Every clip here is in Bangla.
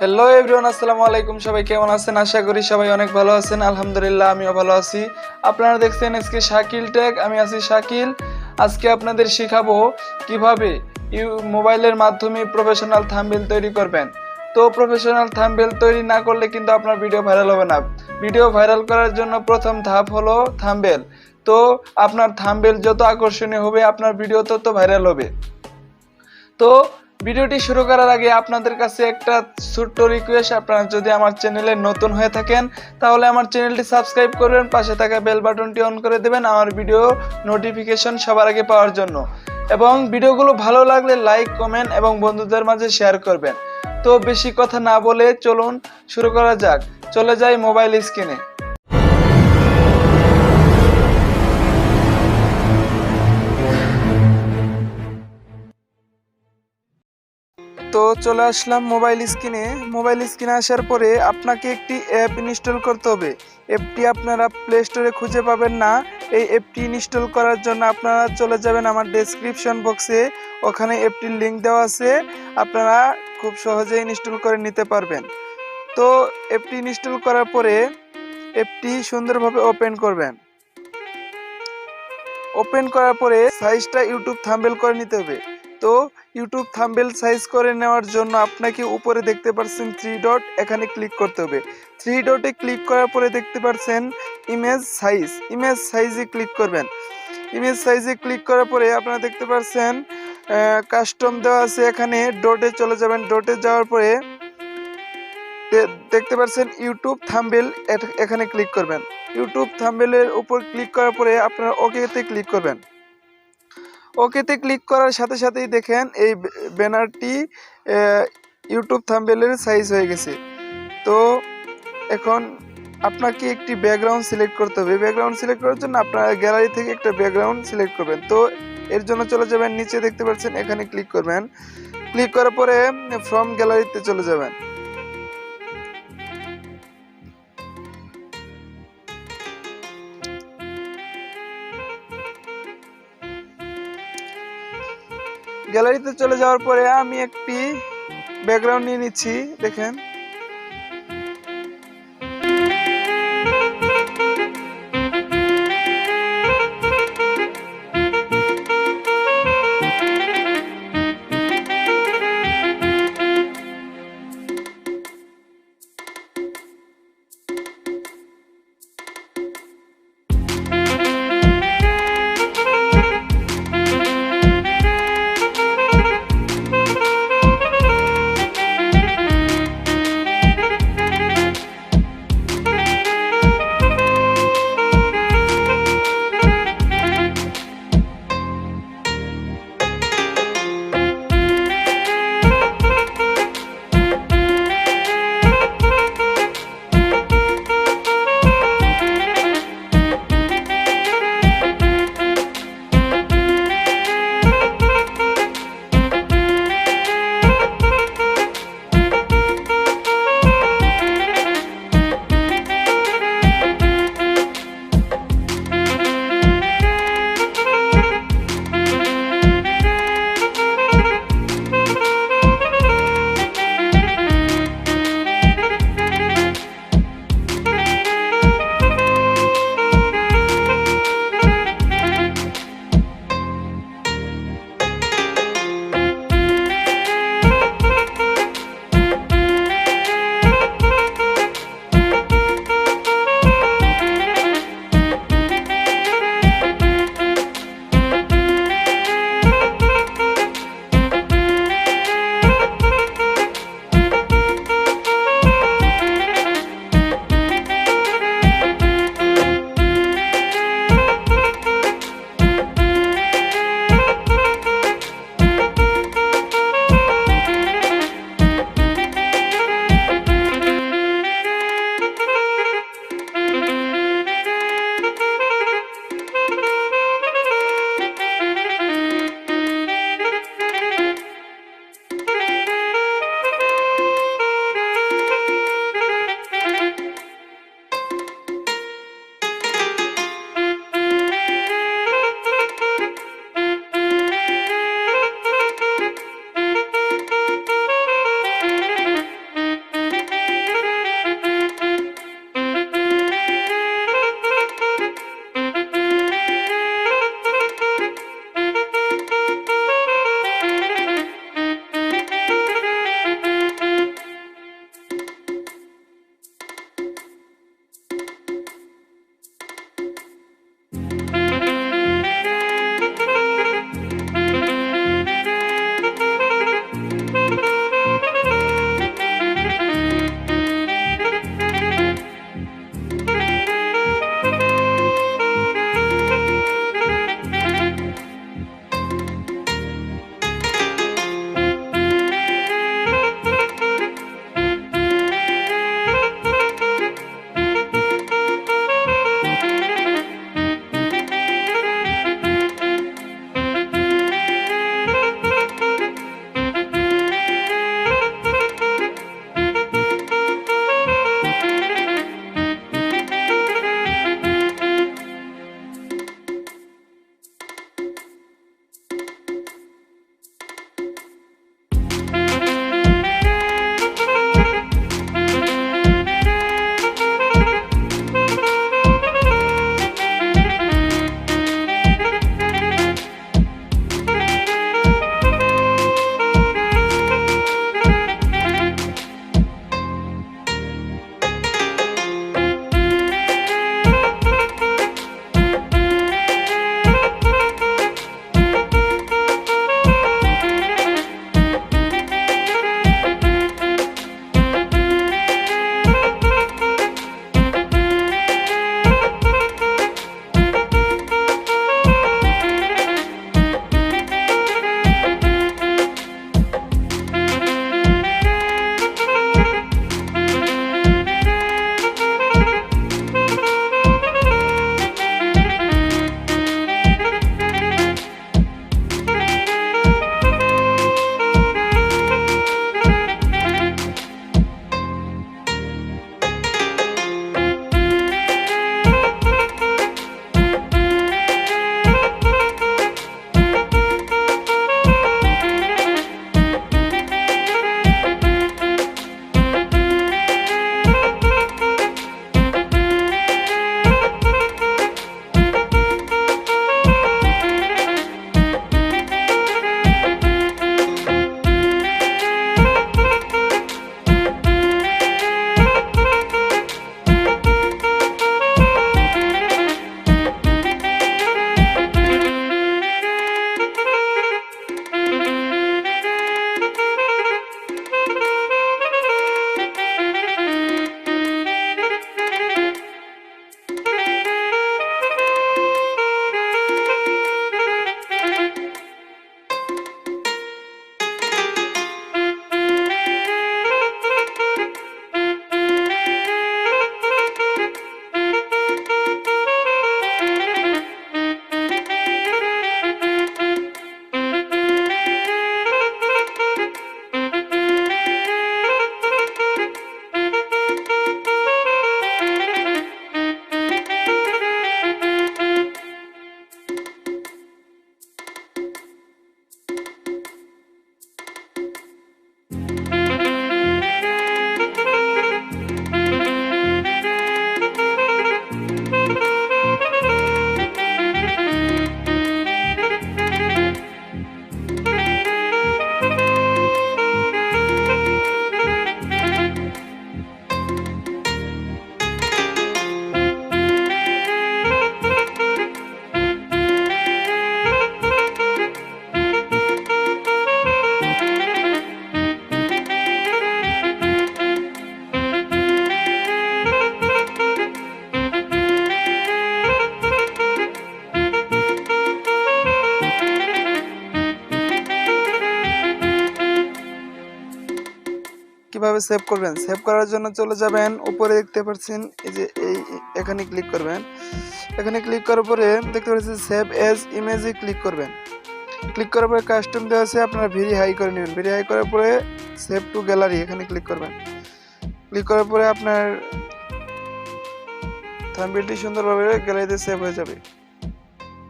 হ্যালো এভরিওয়ান, আসসালামু আলাইকুম। সবাই কেমন আছেন? আশা করি সবাই অনেক ভালো আছেন। আলহামদুলিল্লাহ, আমিও ভালো আছি। আপনারা দেখছেন আজকে শাকিল টেক, আমি আছি শাকিল। আজকে আপনাদের শেখাবো কিভাবে মোবাইলের মাধ্যমে প্রফেশনাল থাম্বনেল তৈরি করবেন। তো প্রফেশনাল থাম্বনেল তৈরি না করলে কিন্তু আপনার ভিডিও ভাইরাল হবে না। ভিডিও ভাইরাল করার জন্য প্রথম ধাপ হলো থাম্বনেল। তো আপনার থাম্বনেল যত আকর্ষণীয় হবে আপনার ভিডিও তত ভাইরাল হবে। তো ভিডিওটি শুরু করার আগে আপনাদের কাছে একটা ছোট্ট রিকোয়েস্ট, আপনারা যদি আমার চ্যানেলে নতুন হয়ে থাকেন তাহলে আমার চ্যানেলটি সাবস্ক্রাইব করবেন, পাশে থাকা বেল বাটনটি অন করে দেবেন আমার ভিডিও নোটিফিকেশন সবার আগে পাওয়ার জন্য। এবং ভিডিওগুলো ভালো লাগলে লাইক, কমেন্ট এবং বন্ধুদের মাঝে শেয়ার করবেন। তো বেশি কথা না বলে চলুন শুরু করা যাক। চলে যাই মোবাইল স্ক্রিনে। তো চলে আসলাম মোবাইল স্ক্রিনে আসার পরে আপনাকে একটি অ্যাপ ইনস্টল করতে হবে। অ্যাপটি আপনারা প্লে স্টোরে খুঁজে পাবেন না। এই অ্যাপটি ইনস্টল করার জন্য আপনারা চলে যাবেন আমার ডেসক্রিপশন বক্সে, ওখানে অ্যাপটির লিঙ্ক দেওয়া আছে, আপনারা খুব সহজেই ইনস্টল করে নিতে পারবেন। তো অ্যাপটি ইনস্টল করার পরে অ্যাপটি সুন্দরভাবে ওপেন করবেন। ওপেন করার পরে সাইজটা ইউটিউব থাম্বনেল করে নিতে হবে। তো ইউটিউব থাম্বনেল সাইজ করে নেওয়ার জন্য আপনাকে উপরে দেখতে পাচ্ছেন 3 ডট, এখানে ক্লিক করতে হবে। 3 ডটে ক্লিক করার পরে দেখতে পাচ্ছেন ইমেজ সাইজে ক্লিক করবেন। ইমেজ সাইজে ক্লিক করার পরে আপনারা দেখতে পাচ্ছেন কাস্টম দেওয়া আছে, এখানে ডটে চলে যাবেন। ডটে যাওয়ার পরে দেখতে পাচ্ছেন ইউটিউব থাম্বনেল, এখানে ক্লিক করবেন। ইউটিউব থাম্বনেলের উপর ক্লিক করার পরে আপনারা ওকেতে ক্লিক করবেন। ওকেতে ক্লিক করার সাথে সাথেই দেখেন এই ব্যানারটি ইউটিউব থাম্বনেলের সাইজ হয়ে গেছে। তো এখন আপনাকে একটি ব্যাকগ্রাউন্ড সিলেক্ট করতে হবে। ব্যাকগ্রাউন্ড সিলেক্ট করার জন্য আপনারা গ্যালারি থেকে একটা ব্যাকগ্রাউন্ড সিলেক্ট করবেন। তো এর জন্য চলে যাবেন নিচে, দেখতে পাচ্ছেন এখানে ক্লিক করবেন। ক্লিক করার পরে ফ্রম গ্যালারিতে চলে যাবেন। গ্যালারিতে চলে যাওয়ার পরে আমি একটি ব্যাকগ্রাউন্ড নিয়ে নিচ্ছি, দেখেন। কিভাবে সেভ করবেন, সেভ করার জন্য চলে যাবেন উপরে দেখতে পাচ্ছেন এই যে এখানে ক্লিক করবেন। এখানে ক্লিক করার পরে দেখতে পাচ্ছেন সেভ এজ ইমেজে ক্লিক করবেন। ক্লিক করার পরে কাস্টম দেওয়া আছে, আপনারা ভেরি হাই করে নেবেন। ভেরি হাই করার পরে সেভ টু গ্যালারি এখানে ক্লিক করবেন। ক্লিক করার পরে আপনার থাম্বনেইলটি সুন্দরভাবে গ্যালারিতে সেভ হয়ে যাবে।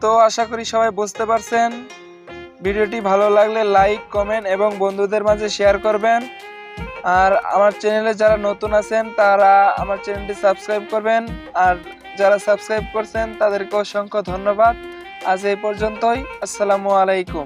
তো আশা করি সবাই বুঝতে পারছেন। ভিডিওটি ভালো লাগলে লাইক, কমেন্ট এবং বন্ধুদের মাঝে শেয়ার করবেন। আর আমার চ্যানেলে যারা নতুন আছেন তারা আমার চ্যানেলটি সাবস্ক্রাইব করবেন। আর যারা সাবস্ক্রাইব করছেন তাদেরকে অসংখ্য ধন্যবাদ। আজ এই পর্যন্তই। আসসালামু আলাইকুম।